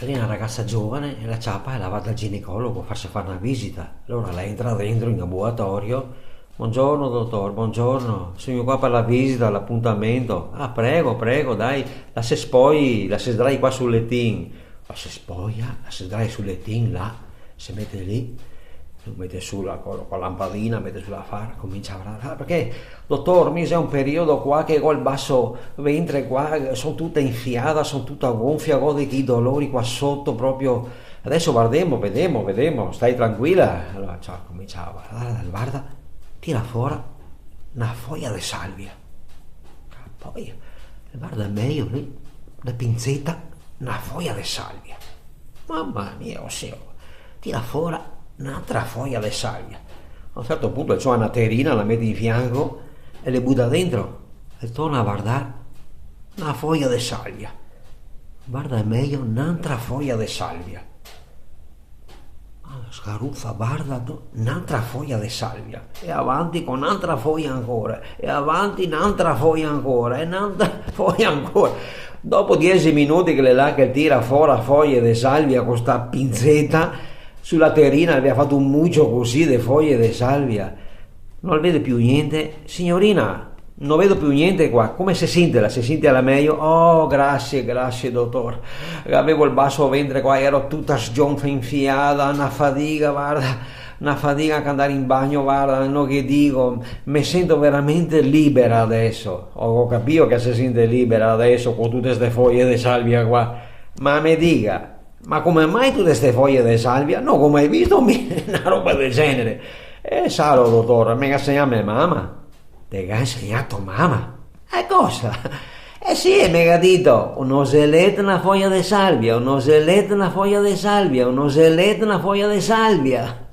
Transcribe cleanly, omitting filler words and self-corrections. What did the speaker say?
Lei è una ragazza giovane e la ciapa e la va dal ginecologo a farsi fare una visita. Allora lei entra dentro in ambulatorio. Buongiorno dottor, buongiorno. Sono qua per la visita, l'appuntamento. Ah, prego, prego, dai. La si sdrai qua sul lettino. La si spoglia, la si sdrai sul lettino là, si mette lì, mette sulla con la lampadina, mette sulla fara, comincia a parlare. Perché, dottor, mi c'è un periodo qua che col basso ventre qua, sono tutta infiata, sono tutta gonfia, ho dei dolori qua sotto proprio. Adesso vediamo, stai tranquilla. Allora, ciao, comincia a guarda, tira fuori una foglia di salvia. Poi, guarda meglio lì, una pinzetta, una foglia di salvia. Mamma mia, ossia, tira fuori un'altra foglia di salvia. A un certo punto c'è una terina, la mette di fianco e le butta dentro e torna a guardare una foglia di salvia. Guarda meglio un'altra foglia di salvia. Scaruffa, guarda un'altra foglia di salvia e avanti con un'altra foglia ancora e avanti un'altra foglia ancora e un'altra foglia ancora. Dopo 10 minuti che le là che tira fuori foglie di salvia con sta pinzetta sulla terina, aveva fatto un muccio così di foglie di salvia, non vede più niente. Signorina, non vedo più niente qua, come si sente? Si sente alla meglio? Oh, grazie dottor, avevo il basso ventre qua, ero tutta sgonfia, infiata, una fatica, guarda, una fatica che andare in bagno, guarda, non che dico, mi sento veramente libera adesso. Ho capito che si sente libera adesso con tutte queste foglie di salvia qua, ma mi dica, ma come mai tutte queste foglie di salvia? No, come hai visto una roba del genere? Salo dottor, mi ha insegnato mia mamma. Te ha insegnato mamma? E cosa? Sì, mi ha detto, un oselletto una foglia di salvia, un oselletto una foglia di salvia, un oselletto una foglia di salvia.